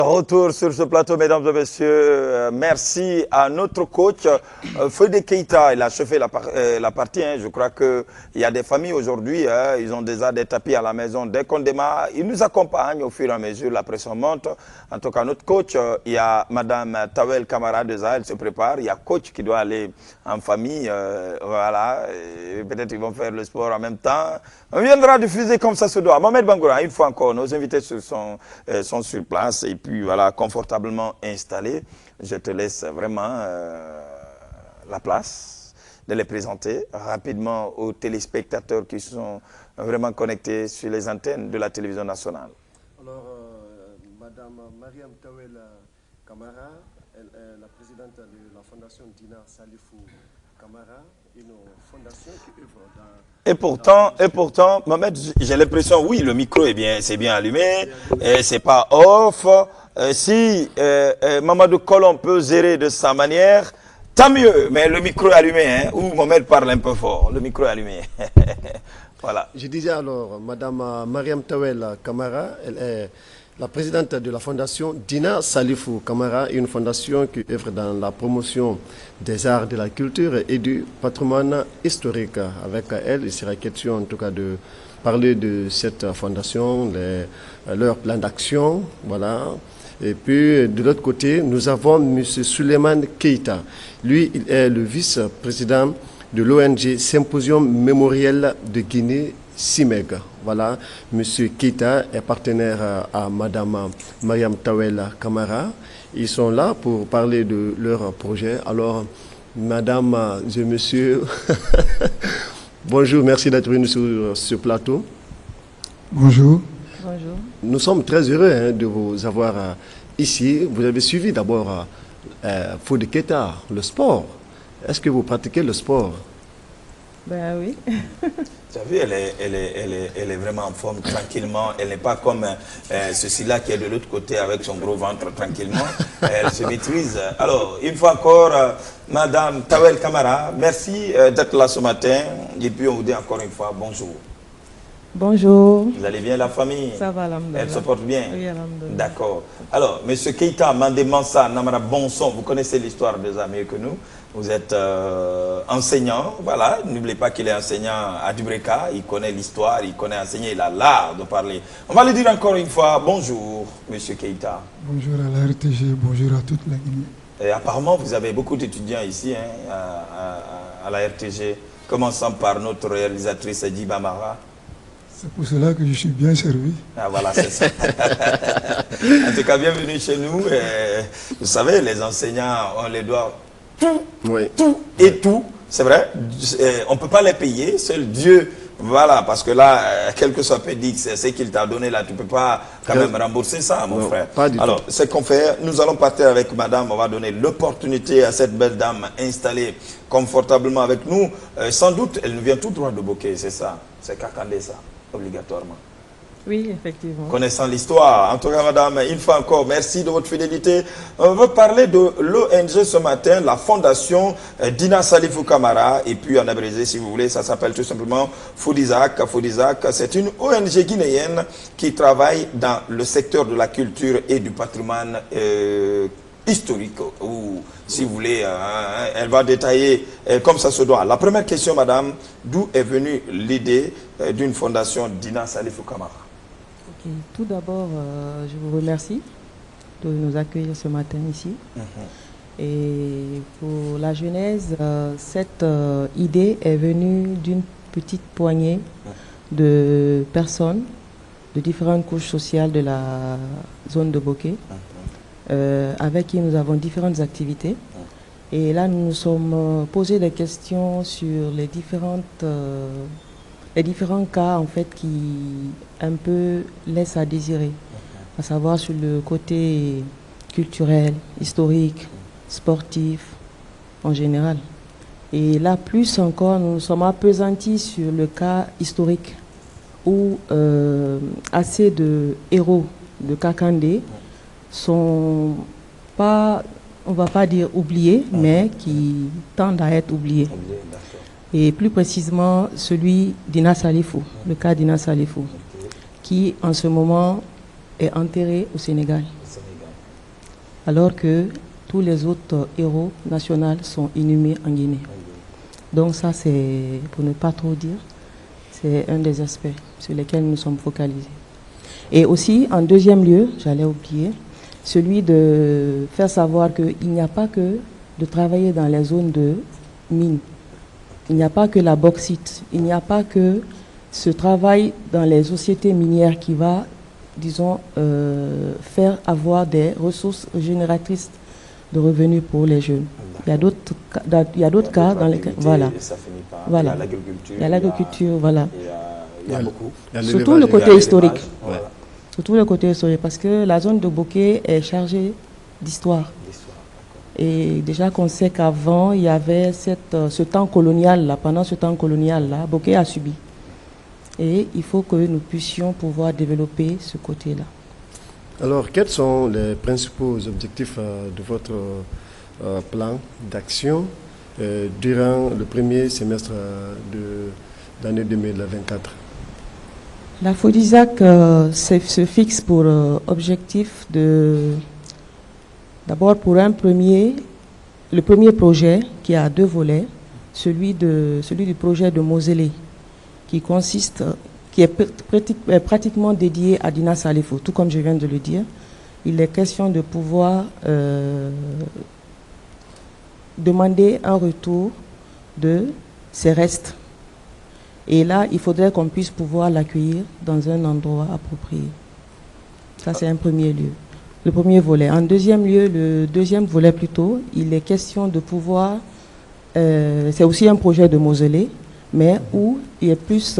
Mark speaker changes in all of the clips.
Speaker 1: Retour sur ce plateau, mesdames et messieurs. Merci à notre coach, Fodé Keita. Il a chauffé la partie. Je crois qu'il y a des familles aujourd'hui, ils ont déjà des tapis à la maison. Dès qu'on démarre, ils nous accompagnent au fur et à mesure. La pression monte. En tout cas, notre coach, il y a Madame Tawel Kamara déjà, elle se prépare. Il y a coach qui doit aller en famille. Voilà. Peut-être ils vont faire le sport en même temps. On viendra diffuser comme ça se doit. Mohamed Bangoura, une fois encore, nos invités sont sur place. Et puis, voilà, confortablement installé. Je te laisse vraiment la place de les présenter rapidement aux téléspectateurs qui sont vraiment connectés sur les antennes de la télévision nationale.
Speaker 2: Alors, Madame Mariam Tawel Kamara, elle est la présidente de la fondation Dina Salifou Kamara, une fondation qui œuvre dans...
Speaker 1: Et pourtant, Mohamed, j'ai l'impression, oui, le micro c'est bien allumé, c'est pas off. Si Mamadou Kolon peut gérer de sa manière, tant mieux, mais le micro est allumé, hein, ou Mohamed parle un peu fort, le micro est allumé. Voilà.
Speaker 2: Je disais alors, Madame Mariam Tawel Kamara, elle est la présidente de la fondation Dina Salifou Kamara, une fondation qui œuvre dans la promotion des arts, de la culture et du patrimoine historique. Avec elle, il sera question en tout cas de parler de cette fondation, leur plan d'action, voilà. Et puis, de l'autre côté, nous avons M. Souleymane Keita. Lui, il est le vice-président de l'ONG Symposium Mémoriel de Guinée, CIMEG. Voilà, M. Keita est partenaire à Mme Mariam Tawel Kamara. Ils sont là pour parler de leur projet. Alors, Madame et Monsieur, bonjour, merci d'être venu sur ce plateau.
Speaker 3: Bonjour.
Speaker 4: Bonjour.
Speaker 2: Nous sommes très heureux de vous avoir ici. Vous avez suivi d'abord Fodé Keita, le sport. Est-ce que vous pratiquez le sport?
Speaker 4: Ben oui.
Speaker 1: Tu as vu, elle est vraiment en forme tranquillement. Elle n'est pas comme ceci-là qui est de l'autre côté avec son gros ventre tranquillement. Elle se maîtrise. Alors, une fois encore, Madame Tawel Kamara, merci d'être là ce matin. Et puis, on vous dit encore une fois bonjour.
Speaker 4: Bonjour.
Speaker 1: Vous allez bien, la famille?
Speaker 4: Ça va, alhamdoulilah.
Speaker 1: Elle se porte bien?
Speaker 4: Oui, alhamdoulilah. D'accord.
Speaker 1: Alors, M. Keita, Mandé Mansa, Namara Bonson, vous connaissez l'histoire déjà mieux que nous. Vous êtes enseignant, voilà. N'oubliez pas qu'il est enseignant à Dubreka. Il connaît l'histoire, il connaît enseigner, il a l'art de parler. On va lui dire encore une fois, bonjour, M. Keita.
Speaker 3: Bonjour à la RTG, bonjour à toute la Guinée.
Speaker 1: Et apparemment, vous avez beaucoup d'étudiants ici, hein, à la RTG, commençant par notre réalisatrice Djiba Mara.
Speaker 3: C'est pour cela que je suis bien servi.
Speaker 1: Ah voilà, c'est ça. En tout cas, bienvenue chez nous. Vous savez, les enseignants, on les doit tout et tout. C'est vrai, on ne peut pas les payer, seul Dieu. Voilà, parce que là, quel que soit pédic, c'est ce qu'il t'a donné là, tu ne peux pas quand même rembourser ça, mon frère. Alors, ce qu'on fait, nous allons partir avec madame, on va donner l'opportunité à cette belle dame installée confortablement avec nous. Sans doute, elle nous vient tout droit de Bokeh, c'est ça, c'est Kakandé ça, obligatoirement.
Speaker 4: Oui, effectivement.
Speaker 1: Connaissant l'histoire. En tout cas, madame, une fois encore, merci de votre fidélité. On veut parler de l'ONG ce matin, la fondation Dina Salifou Kamara. Et puis en abrégé, si vous voulez, ça s'appelle tout simplement Fodisak. Fodisak, c'est une ONG guinéenne qui travaille dans le secteur de la culture et du patrimoine historique. Ou, si vous voulez, elle va détailler comme ça se doit. La première question, madame, d'où est venue l'idée d'une fondation Dina Salifou Kamara?
Speaker 4: Tout d'abord, je vous remercie de nous accueillir ce matin ici. Et pour la genèse, cette idée est venue d'une petite poignée de personnes de différentes couches sociales de la zone de Bokeh, avec qui nous avons différentes activités. Et là, nous nous sommes posé des questions sur les différents cas en fait qui un peu laissent à désirer, à savoir sur le côté culturel, historique, sportif en général. Et là, plus encore, nous nous sommes appesantis sur le cas historique où assez de héros de Kakandé sont pas, on va pas dire oubliés, mais qui tendent à être oubliés. Et plus précisément celui d'Ina Salifou, le cas d'Ina Salifou, qui en ce moment est enterré au Sénégal. alors que tous les autres héros nationaux sont inhumés en Guinée. Donc ça, c'est, pour ne pas trop dire, c'est un des aspects sur lesquels nous sommes focalisés. Et aussi, en deuxième lieu, j'allais oublier, celui de faire savoir qu'il n'y a pas que de travailler dans les zones de mines. Il n'y a pas que la bauxite. Il n'y a pas que ce travail dans les sociétés minières qui va, disons, faire avoir des ressources génératrices de revenus pour les jeunes. Il y a d'autres cas dans lesquels... Voilà. Voilà. Il y a l'agriculture, voilà.
Speaker 1: Il y a beaucoup.
Speaker 4: Surtout le côté historique. Surtout le côté historique, parce que la zone de Bokeh est chargée d'histoire. Et déjà qu'on sait qu'avant, il y avait ce temps colonial-là. Pendant ce temps colonial-là, Bokeh a subi. Et il faut que nous puissions pouvoir développer ce côté-là.
Speaker 2: Alors, quels sont les principaux objectifs de votre plan d'action durant le premier semestre de l'année 2024?
Speaker 4: La FODISAC se fixe pour objectif d'abord pour le premier projet qui a 2 volets, celui du projet de Mosélé, qui est pratiquement dédié à Dina Salifou, tout comme je viens de le dire. Il est question de pouvoir demander un retour de ses restes. Et là, il faudrait qu'on puisse pouvoir l'accueillir dans un endroit approprié. Ça, c'est un premier lieu. Le premier volet. En deuxième lieu, le deuxième volet plutôt, il est question de pouvoir... c'est aussi un projet de mausolée, mais où il est plus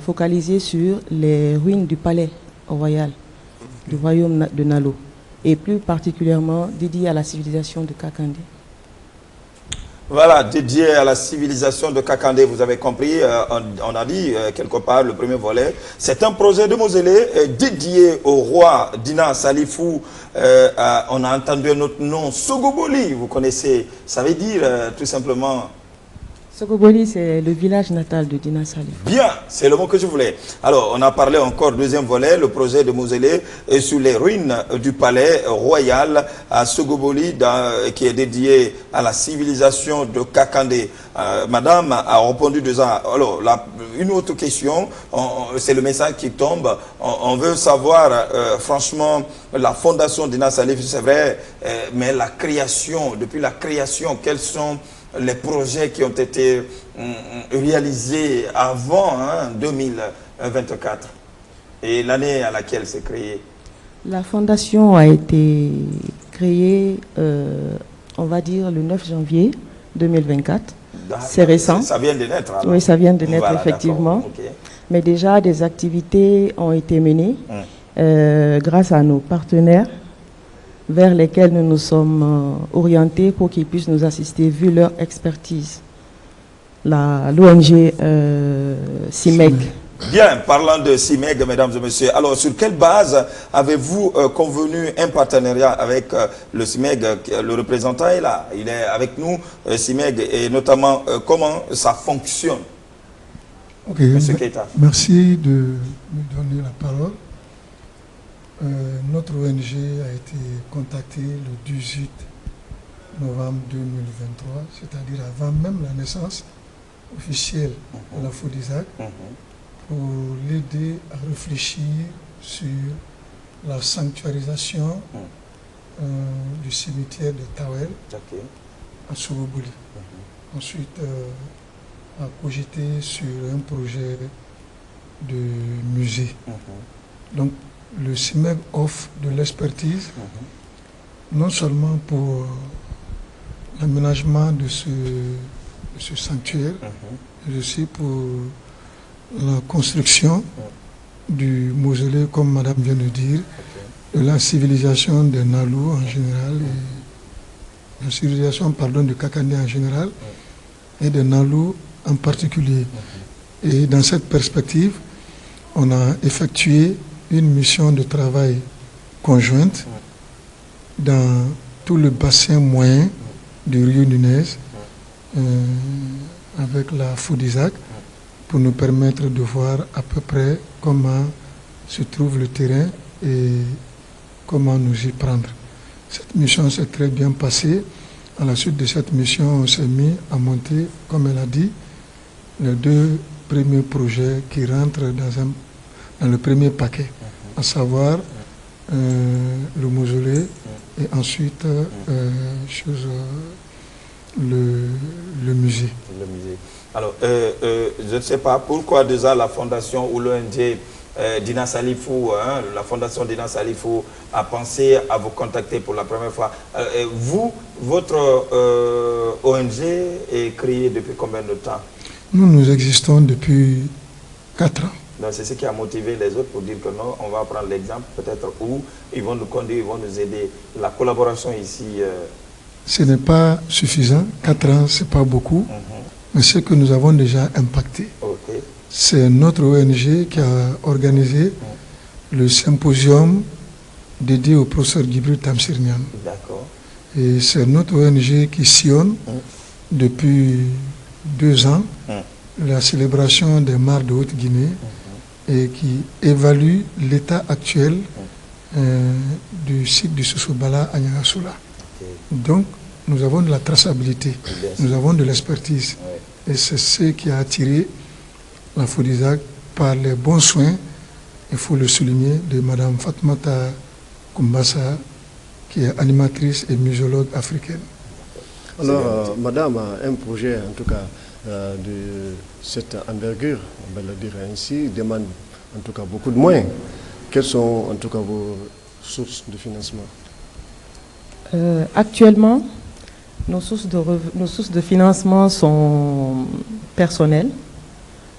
Speaker 4: focalisé sur les ruines du palais royal, du royaume de Nalo, et plus particulièrement dédié à la civilisation de Kakandé.
Speaker 1: Voilà, dédié à la civilisation de Kakandé, vous avez compris, on a dit quelque part le premier volet. C'est un projet de mausolée dédié au roi Dina Salifou. On a entendu un autre nom, Sogoboli, vous connaissez, ça veut dire tout simplement...
Speaker 4: Sogoboli, c'est le village natal de Dina Salifou.
Speaker 1: Bien, c'est le mot que je voulais. Alors, on a parlé encore, deuxième volet, le projet de mausolée sur les ruines du palais royal à Sogoboli, qui est dédié à la civilisation de Kakandé. Madame a répondu déjà. Alors, une autre question, c'est le message qui tombe. On veut savoir, franchement, la fondation Dina Salifou, c'est vrai, mais la création, depuis la création, quels sont les projets qui ont été réalisés avant 2024 et l'année à laquelle c'est créé?
Speaker 4: La fondation a été créée, on va dire, le 9 janvier 2024. C'est récent.
Speaker 1: Ça vient de naître alors.
Speaker 4: Oui, ça vient de naître, voilà, effectivement.
Speaker 1: Okay.
Speaker 4: Mais déjà, des activités ont été menées grâce à nos partenaires vers lesquels nous nous sommes orientés pour qu'ils puissent nous assister vu leur expertise. L'ONG CIMEG.
Speaker 1: Bien, parlant de CIMEG, mesdames et messieurs, alors sur quelle base avez-vous convenu un partenariat avec le CIMEG? Le représentant est là, il est avec nous, CIMEG, et notamment comment ça fonctionne?
Speaker 3: Ok,
Speaker 1: Monsieur Keita.
Speaker 3: Merci de me donner la parole. Notre ONG a été contactée le 18 novembre 2023, c'est-à-dire avant même la naissance officielle de la FODISAC, pour l'aider à réfléchir sur la sanctuarisation du cimetière de Tawel à Sogoboli. Ensuite, a cogité sur un projet de musée. Donc, le CIMEG offre de l'expertise, non seulement pour l'aménagement de ce sanctuaire, mais aussi pour la construction du mausolée, comme Madame vient de dire, de la civilisation de Nalou en général, et la civilisation, pardon, de Kakandé en général, et de Nalou en particulier. Et dans cette perspective, on a effectué une mission de travail conjointe dans tout le bassin moyen du Rio Nunez avec la FODISAC pour nous permettre de voir à peu près comment se trouve le terrain et comment nous y prendre. Cette mission s'est très bien passée. À la suite de cette mission, on s'est mis à monter, comme elle a dit, les 2 premiers projets qui rentrent dans le premier paquet, à savoir le mausolée et ensuite le musée.
Speaker 1: Le musée. Alors, je ne sais pas pourquoi déjà la fondation ou l'ONG Dina Salifou, la fondation Dina Salifou a pensé à vous contacter pour la première fois. Vous, votre ONG est créée depuis combien de temps?
Speaker 3: Nous existons depuis 4 ans.
Speaker 1: Donc c'est ce qui a motivé les autres pour dire que non, on va prendre l'exemple peut-être où ils vont nous conduire, ils vont nous aider. La collaboration ici...
Speaker 3: Ce n'est pas suffisant, 4 ans, ce n'est pas beaucoup, mais ce que nous avons déjà impacté.
Speaker 1: Okay.
Speaker 3: C'est notre ONG qui a organisé le symposium dédié au professeur Djibril Tamsir Niane.
Speaker 1: D'accord.
Speaker 3: Et c'est notre ONG qui sillonne depuis 2 ans la célébration des Mares de Haute-Guinée et qui évalue l'état actuel du site du Sosobala à Niagassoula. Okay. Donc, nous avons de la traçabilité, nous avons de l'expertise. Ouais. Et c'est ce qui a attiré la FODISAC par les bons soins, il faut le souligner, de Mme Fatmata Kumbassa, qui est animatrice et muséologue africaine.
Speaker 2: Alors, Madame, un projet, en tout cas, de cette envergure, on va le dire ainsi, demande en tout cas beaucoup de moyens. Quelles sont en tout cas vos sources de financement?
Speaker 4: Actuellement, nos sources de financement sont personnelles,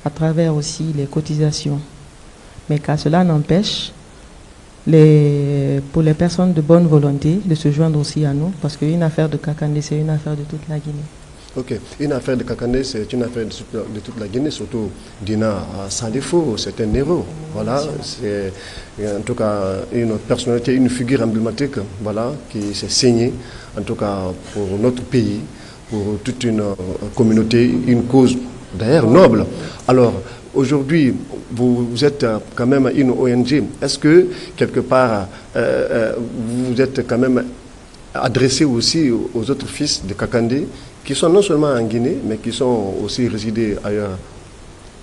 Speaker 4: à travers aussi les cotisations. Mais qu'à cela n'empêche, pour les personnes de bonne volonté, de se joindre aussi à nous, parce qu'une affaire de Kakandé, c'est une affaire de toute la Guinée.
Speaker 2: Ok, une affaire de Kakandé, c'est une affaire de toute la Guinée, surtout Dina Salifou, c'est un héros. Voilà, c'est en tout cas une personnalité, une figure emblématique, voilà, qui s'est saignée, en tout cas pour notre pays, pour toute une communauté, une cause d'ailleurs noble. Alors, aujourd'hui, vous êtes quand même une ONG. Est-ce que, quelque part, vous êtes quand même adressé aussi aux autres fils de Kakandé, qui sont non seulement en Guinée, mais qui sont aussi résidés ailleurs?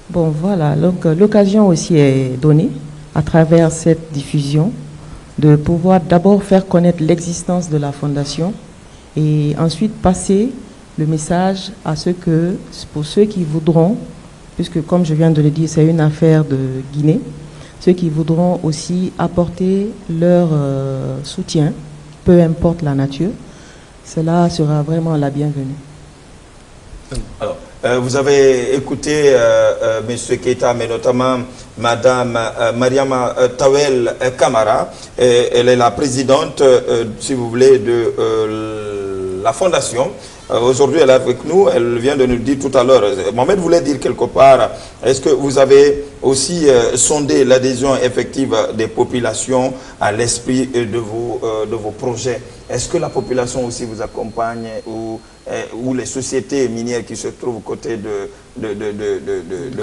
Speaker 4: Bon, voilà. Donc, l'occasion aussi est donnée, à travers cette diffusion, de pouvoir d'abord faire connaître l'existence de la fondation et ensuite passer le message à pour ceux qui voudront, puisque comme je viens de le dire, c'est une affaire de Guinée, ceux qui voudront aussi apporter leur soutien, peu importe la nature, cela sera vraiment la bienvenue.
Speaker 1: Alors, vous avez écouté M. Keita, mais notamment Mme Mariama Tawel Kamara. Elle est la présidente, si vous voulez, de la fondation. Aujourd'hui, elle est avec nous. Elle vient de nous dire tout à l'heure. Mohamed voulait dire quelque part, est-ce que vous avez aussi sondé l'adhésion effective des populations à l'esprit de vos projets? Est-ce que la population aussi vous accompagne ou les sociétés minières qui se trouvent aux côtés de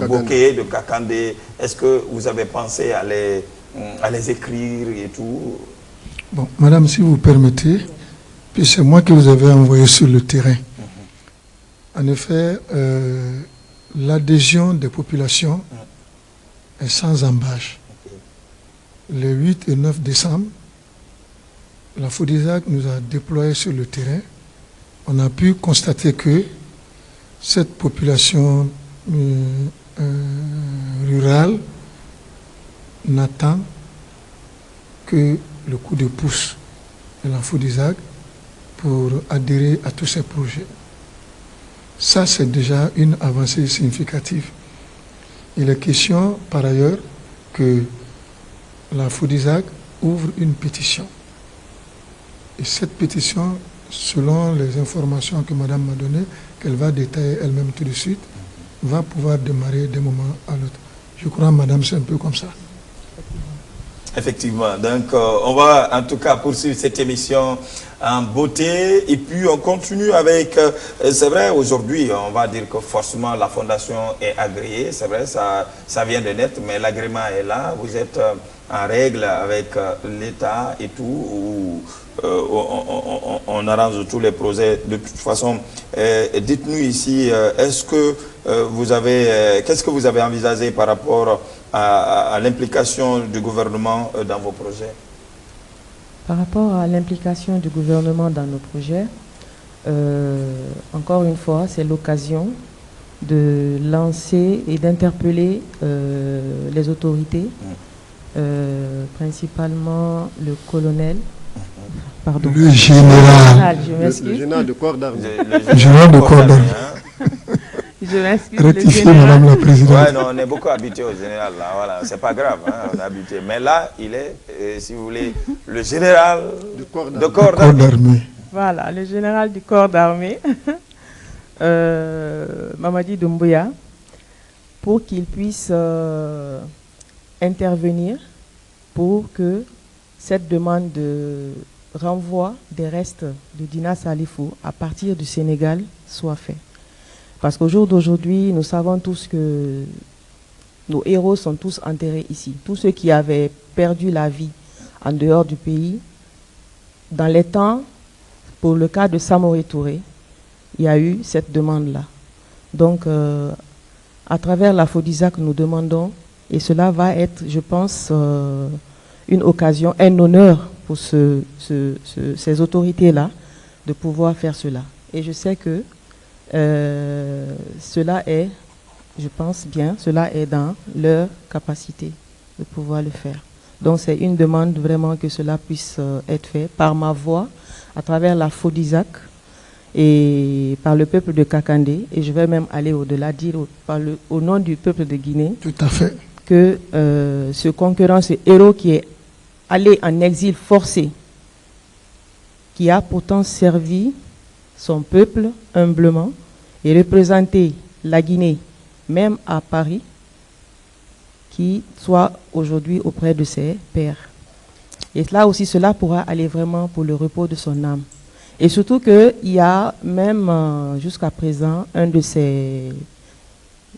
Speaker 1: Bokeh, de Kakandé, est-ce que vous avez pensé à les écrire et tout?
Speaker 3: Bon, madame, si vous permettez, puis c'est moi qui vous avais envoyé sur le terrain. En effet, l'adhésion des populations est sans embâche. Les 8 et 9 décembre, la FODISAC nous a déployés sur le terrain. On a pu constater que cette population rurale n'attend que le coup de pouce de la FODISAC pour adhérer à tous ces projets. Ça, c'est déjà une avancée significative. Il est question, par ailleurs, que la FODISAC ouvre une pétition. Et cette pétition, selon les informations que madame m'a données, qu'elle va détailler elle-même tout de suite, va pouvoir démarrer d'un moment à l'autre. Je crois, madame, c'est un peu comme ça.
Speaker 1: Effectivement. Donc, on va en tout cas poursuivre cette émission en beauté. Et puis, on continue avec... c'est vrai, aujourd'hui, on va dire que forcément, la fondation est agréée. C'est vrai, ça vient de naître, mais l'agrément est là. Vous êtes en règle avec l'État et tout. Ou, on arrange tous les projets. De toute façon, dites-nous ici, est-ce que qu'est-ce que vous avez envisagé par rapport à l'implication du gouvernement dans vos projets?
Speaker 4: Par rapport à l'implication du gouvernement dans nos projets, encore une fois, c'est l'occasion de lancer et d'interpeller les autorités, principalement le colonel, pardon.
Speaker 3: Le général.
Speaker 4: Je m'excuse.
Speaker 2: Le général de corps d'armée.
Speaker 3: Le général de corps d'armée.
Speaker 4: Je m'excuse.
Speaker 3: Rectifiez, Madame la Présidente.
Speaker 1: Ouais, non, on est beaucoup habitué au général, là, voilà, c'est pas grave, hein, on est habitué. Mais là, il est, si vous voulez, le général
Speaker 2: Du corps
Speaker 1: de
Speaker 2: d'armée.
Speaker 1: corps
Speaker 3: Corps
Speaker 1: d'armée.
Speaker 3: d'armée.
Speaker 4: Voilà, le général du corps d'armée, Mamadi Doumbouya, pour qu'il puisse intervenir pour que cette demande de renvoi des restes de Dina Salifou à partir du Sénégal soit faite. Parce qu'au jour d'aujourd'hui, nous savons tous que nos héros sont tous enterrés ici. Tous ceux qui avaient perdu la vie en dehors du pays, dans les temps, pour le cas de Samori Touré, il y a eu cette demande-là. Donc, à travers la FODISAC, nous demandons, et cela va être, je pense, une occasion, un honneur pour ces autorités-là de pouvoir faire cela. Et je sais que cela est, je pense bien, cela est dans leur capacité de pouvoir le faire. Donc c'est une demande vraiment que cela puisse être fait par ma voix, à travers la FODISAC et par le peuple de Kakandé. Et je vais même aller au-delà, dire au nom du peuple de Guinée,
Speaker 3: Tout à fait.
Speaker 4: que ce concurrent, ce héros qui est allé en exil forcé, qui a pourtant servi son peuple humblement et représenté la Guinée, même à Paris, qui soit aujourd'hui auprès de ses pairs. Et là aussi, cela pourra aller vraiment pour le repos de son âme. Et surtout qu'il y a même jusqu'à présent un de ses,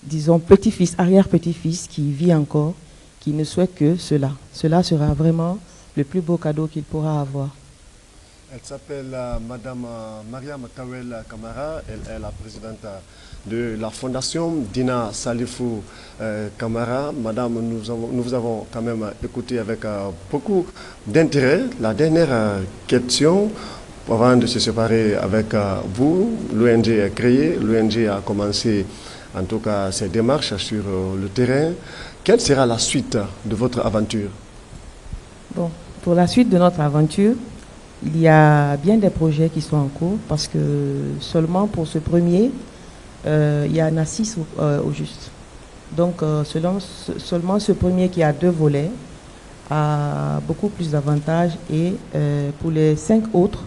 Speaker 4: disons, petits-fils, arrière-petits-fils qui vit encore, qui ne souhaite que cela. Cela sera vraiment le plus beau cadeau qu'il pourra avoir.
Speaker 2: Elle s'appelle Madame Mariam Tawel Kamara. Elle est la présidente de la fondation Dina Salifou Kamara. Madame, nous vous avons quand même écouté avec beaucoup d'intérêt. La dernière question, avant de se séparer avec vous, l'ONG est créée, l'ONG a commencé en tout cas ses démarches sur le terrain. Quelle sera la suite de votre aventure?
Speaker 4: Bon, pour la suite de notre aventure, il y a bien des projets qui sont en cours parce que seulement pour ce premier, il y en a 6 au juste. Donc seulement ce premier qui a 2 volets a beaucoup plus d'avantages et pour les 5 autres,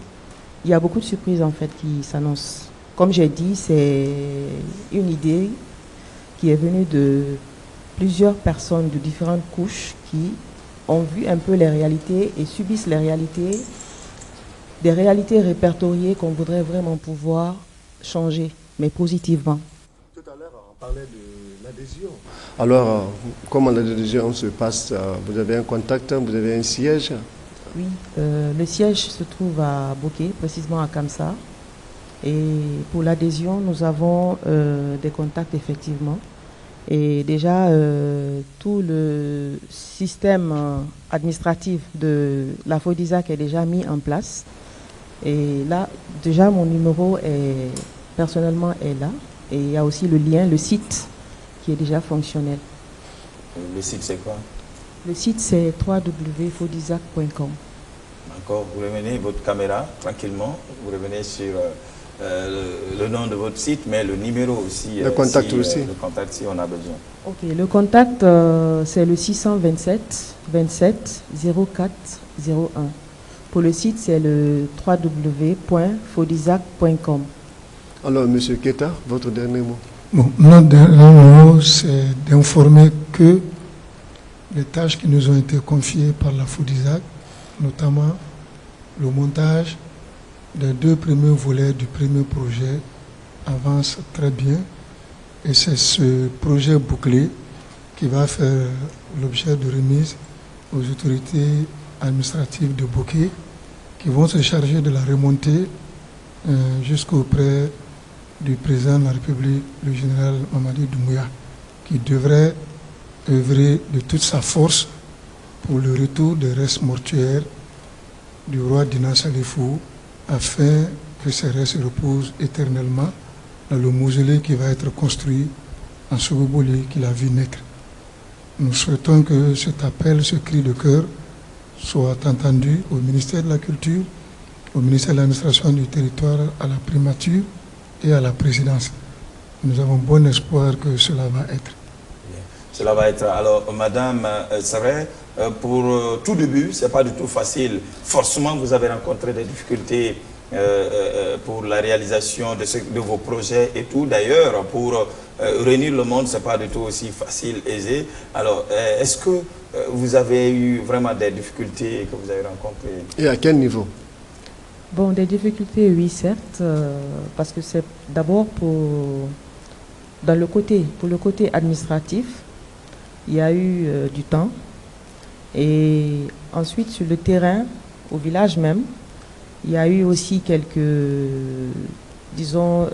Speaker 4: il y a beaucoup de surprises en fait qui s'annoncent. Comme j'ai dit, c'est une idée qui est venue de plusieurs personnes de différentes couches qui ont vu un peu les réalités et subissent les réalités, des réalités répertoriées qu'on voudrait vraiment pouvoir changer, mais positivement.
Speaker 2: Tout à l'heure, on parlait de l'adhésion. Alors, comment l'adhésion se passe? Vous avez un contact, vous avez un siège?
Speaker 4: Oui, le siège se trouve à Boké, précisément à Kamsa. Et pour l'adhésion, nous avons des contacts effectivement. Et déjà, tout le système administratif de la FODISAC est déjà mis en place. Et là, déjà, mon numéro personnellement est là. Et il y a aussi le lien, le site qui est déjà fonctionnel.
Speaker 1: Le site, c'est quoi?
Speaker 4: Le site, c'est www.fodisac.com.
Speaker 1: D'accord, vous revenez votre caméra tranquillement, vous revenez sur le nom de votre site, mais le numéro aussi.
Speaker 2: Le contact aussi.
Speaker 1: Le contact si on a besoin.
Speaker 4: Ok, le contact, c'est le 627 27 04 01. Pour le site, c'est le www.fodisac.com.
Speaker 2: Alors, M. Keta, votre dernier mot?
Speaker 3: Bon, notre dernier mot, c'est d'informer que les tâches qui nous ont été confiées par la FODISAC, notamment le montage des 2 premiers volets du premier projet, avance très bien. Et c'est ce projet bouclé qui va faire l'objet de remise aux autorités administratives de Boké qui vont se charger de la remontée jusqu'auprès du président de la République, le général Mamadi Doumbouya, qui devrait œuvrer de toute sa force pour le retour des restes mortuaires du roi Dina Salifou, afin que ces restes reposent éternellement dans le mausolée qui va être construit en Sogoboli, qu'il a vu naître. Nous souhaitons que cet appel, ce cri de cœur, soit entendu au ministère de la Culture, au ministère de l'Administration du Territoire, à la primature et à la présidence. Nous avons bon espoir que cela va être.
Speaker 1: Cela va être. Alors, Madame, c'est vrai, pour tout début, ce n'est pas du tout facile. Forcément, vous avez rencontré des difficultés pour la réalisation de vos projets et tout. D'ailleurs, pour réunir le monde, ce n'est pas du tout aussi facile, aisé. Alors, est-ce que vous avez eu vraiment des difficultés que vous avez rencontrées?
Speaker 2: Et à quel niveau?
Speaker 4: Bon, des difficultés, oui, certes, parce que c'est d'abord pour le côté administratif, il y a eu du temps. Et ensuite, sur le terrain, au village même, il y a eu aussi quelques, disons...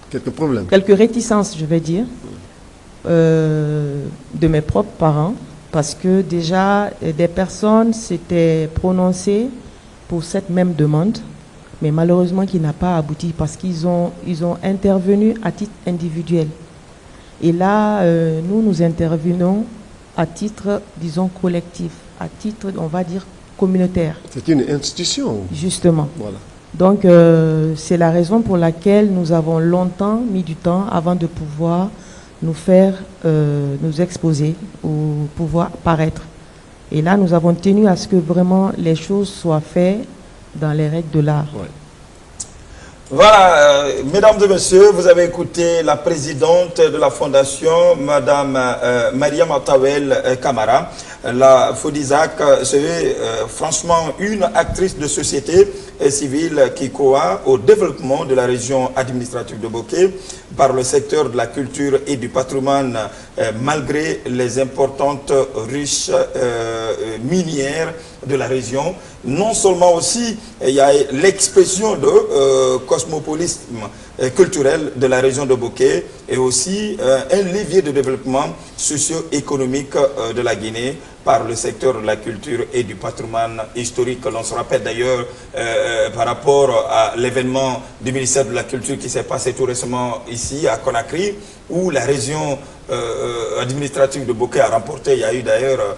Speaker 2: quelques problèmes.
Speaker 4: Quelques réticences, je vais dire, de mes propres parents, parce que déjà, des personnes s'étaient prononcées pour cette même demande, mais malheureusement qui n'a pas abouti parce qu'ils ont intervenu à titre individuel. Et là, nous intervenons à titre, disons, collectif, à titre, on va dire, communautaire.
Speaker 2: C'est une institution.
Speaker 4: Justement.
Speaker 2: Voilà.
Speaker 4: Donc, c'est la raison pour laquelle nous avons longtemps mis du temps avant de pouvoir nous faire, nous exposer ou pouvoir paraître. Et là, nous avons tenu à ce que vraiment les choses soient faites dans les règles de l'art.
Speaker 2: Ouais.
Speaker 1: Voilà, mesdames et messieurs, vous avez écouté la présidente de la fondation, Madame Mariam Tawel Kamara. La FODISAC, c'est franchement une actrice de société civile qui croit au développement de la région administrative de Boké par le secteur de la culture et du patrimoine, malgré les importantes riches minières de la région. Non seulement aussi, il y a l'expression de cosmopolisme culturel de la région de Boké et aussi un levier de développement socio-économique de la Guinée par le secteur de la culture et du patrimoine historique. L'on se rappelle d'ailleurs par rapport à l'événement du ministère de la Culture qui s'est passé tout récemment ici à Conakry, où la région administrative de Boké a remporté. Il y a eu d'ailleurs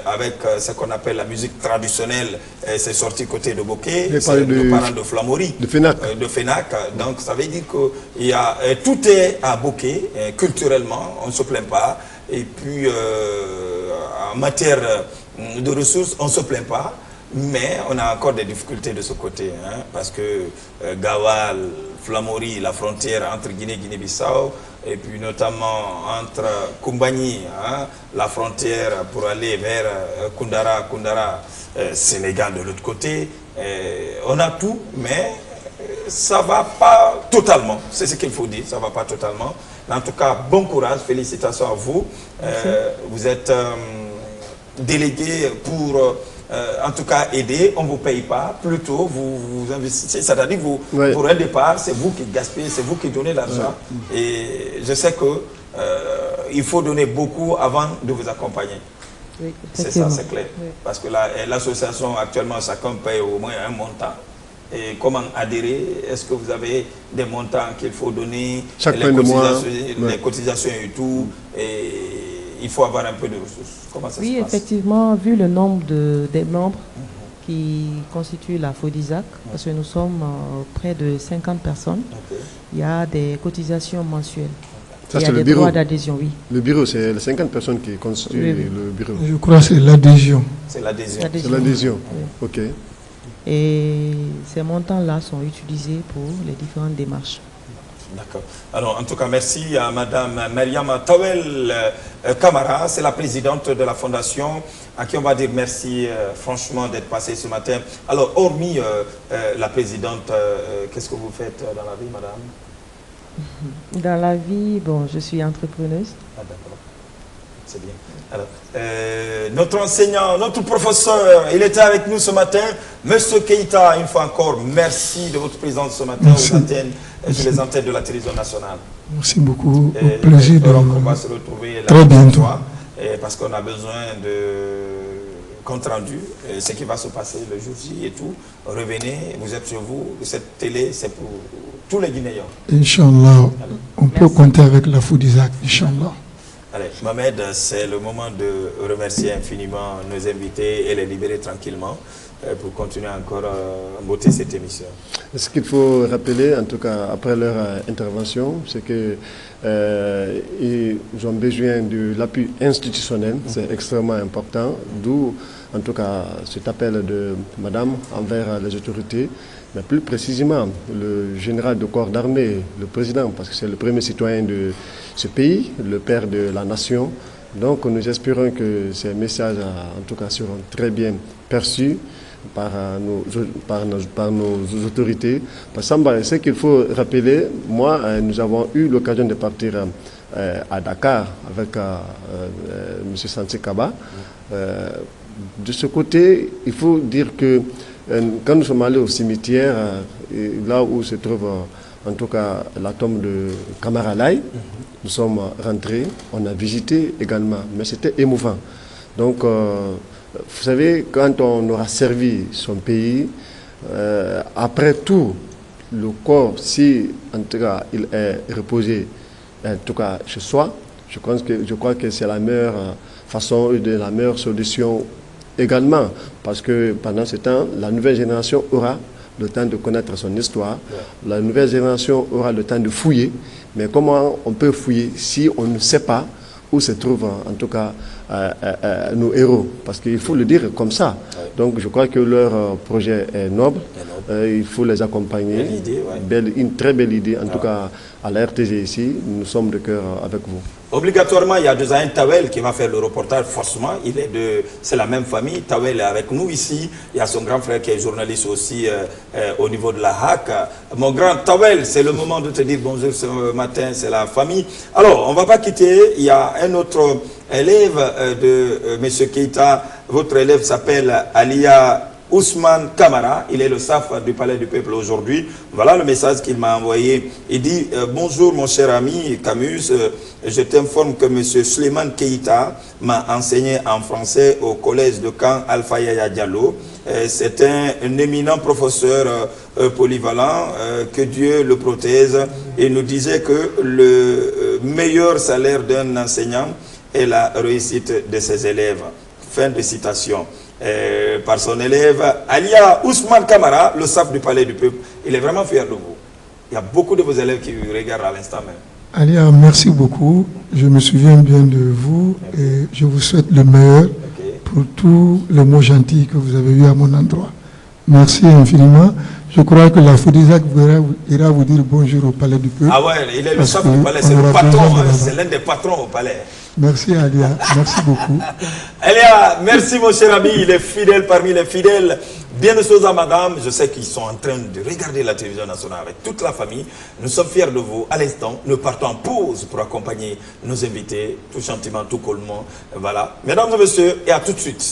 Speaker 1: avec ce qu'on appelle la musique traditionnelle, c'est sorti côté de Boké, c'est le parent de Flamori, de Fénac. Donc ça veut dire que tout est à Boké, culturellement, on ne se plaint pas. Et puis en matière de ressources, on ne se plaint pas. Mais on a encore des difficultés de ce côté, hein, parce que Gawal, Flamori, la frontière entre Guinée et Guinée-Bissau, et puis notamment entre Kumbani, hein, la frontière pour aller vers Koundara, Sénégal de l'autre côté. On a tout, mais ça ne va pas totalement. C'est ce qu'il faut dire, ça ne va pas totalement. Mais en tout cas, bon courage, félicitations à vous. Vous êtes délégué pour... en tout cas, aider, on ne vous paye pas, plutôt vous investissez, c'est-à-dire vous, pour un départ, c'est vous qui gaspillez, c'est vous qui donnez l'argent. Et je sais que il faut donner beaucoup avant de vous accompagner. Oui, c'est ça, c'est clair. Oui. Parce que l'association, actuellement, chacun paye au moins un montant. Et comment adhérer? Est-ce que vous avez des montants qu'il faut donner, les cotisations et tout, et il faut avoir un peu de ressources. Comment ça se passe?
Speaker 4: Oui, effectivement, vu le nombre des membres qui constituent la FODISAC, parce que nous sommes près de 50 personnes, il y a des cotisations mensuelles.
Speaker 2: Ça,
Speaker 4: il y a des droits d'adhésion, oui.
Speaker 2: Le bureau, c'est les 50 personnes qui constituent le bureau.
Speaker 3: Je crois que c'est l'adhésion.
Speaker 1: C'est l'adhésion.
Speaker 2: C'est l'adhésion, ok.
Speaker 4: Et ces montants-là sont utilisés pour les différentes démarches.
Speaker 1: D'accord. Alors, en tout cas, merci à Madame Mariam Tawel Kamara, c'est la présidente de la fondation, à qui on va dire merci franchement d'être passée ce matin. Alors, hormis la présidente, qu'est-ce que vous faites dans la vie, madame?
Speaker 4: Dans la vie, bon, je suis entrepreneuse.
Speaker 1: Ah, d'accord. C'est bien. Alors, notre enseignant, notre professeur, il était avec nous ce matin. Monsieur Keïta, une fois encore, merci de votre présence ce matin sur les antennes de la télévision nationale.
Speaker 3: Merci beaucoup. Au plaisir de
Speaker 1: on va se retrouver
Speaker 3: très bientôt.
Speaker 1: Parce qu'on a besoin de compte rendu, ce qui va se passer le jour J et tout. Revenez, vous êtes chez vous. Cette télé, c'est pour tous les Guinéens.
Speaker 3: Inch'Allah, on peut compter avec la Foudizac, Inch'Allah.
Speaker 1: Allez, Mohamed, c'est le moment de remercier infiniment nos invités et les libérer tranquillement pour continuer encore à beauté cette émission.
Speaker 2: Ce qu'il faut rappeler, en tout cas après leur intervention, c'est que ils ont besoin de l'appui institutionnel, c'est extrêmement important, d'où en tout cas cet appel de Madame envers les autorités, mais plus précisément le général de corps d'armée, le président, parce que c'est le premier citoyen de ce pays, le père de la nation. Donc nous espérons que ces messages en tout cas seront très bien perçus par nos autorités. Parce que ce qu'il faut rappeler, moi, nous avons eu l'occasion de partir à Dakar avec M. Santé Kaba. De ce côté, il faut dire que quand nous sommes allés au cimetière, là où se trouve en tout cas la tombe de Kamara Laye, nous sommes rentrés, on a visité également, mais c'était émouvant. Donc, vous savez, quand on aura servi son pays, après tout, le corps, si en tout cas il est reposé, en tout cas chez soi, je crois que c'est la meilleure façon et la meilleure solution également, parce que pendant ce temps, la nouvelle génération aura le temps de connaître son histoire, la nouvelle génération aura le temps de fouiller, mais comment on peut fouiller si on ne sait pas où se trouvent en tout cas nos héros, parce qu'il faut le dire comme ça. Donc je crois que leur projet est noble, il faut les accompagner.
Speaker 1: Belle idée,
Speaker 2: une très belle idée, en tout cas à la RTG ici, nous sommes de cœur avec vous.
Speaker 1: Obligatoirement, il y a deux ans, Tawel qui va faire le reportage, forcément, c'est la même famille, Tawel est avec nous ici, il y a son grand frère qui est journaliste aussi au niveau de la HAC. Mon grand Tawel, c'est le moment de te dire bonjour ce matin, c'est la famille. Alors, on ne va pas quitter, il y a un autre élève de M. Keïta, votre élève s'appelle Alia Ousmane Kamara, il est le staff du Palais du Peuple aujourd'hui. Voilà le message qu'il m'a envoyé. Il dit bonjour mon cher ami Camus, je t'informe que M. Suleiman Keïta m'a enseigné en français au collège de Caen Alpha Yaya Diallo. C'est un éminent professeur polyvalent, que Dieu le protège. Il nous disait que le meilleur salaire d'un enseignant est la réussite de ses élèves. Fin de citation. Par son élève Alia Ousmane Kamara, le staff du Palais du Peuple. Il est vraiment fier de vous. Il y a beaucoup de vos élèves qui vous regardent à l'instant même.
Speaker 3: Alia, merci beaucoup. Je me souviens bien de vous et je vous souhaite le meilleur pour tous les mots gentils que vous avez eus à mon endroit. Merci infiniment. Je crois que la Foudizac ira vous dire bonjour au Palais du Peuple.
Speaker 1: Ah ouais, il est le chef du Palais, c'est le patron, c'est l'un des patrons au Palais.
Speaker 3: Merci Alia, merci beaucoup.
Speaker 1: Alia, merci mon cher ami, il est fidèle parmi les fidèles. Bien de choses à madame, je sais qu'ils sont en train de regarder la télévision nationale avec toute la famille. Nous sommes fiers de vous. À l'instant, nous partons en pause pour accompagner nos invités, tout gentiment, tout calmement. Voilà. Mesdames et messieurs, et à tout de suite.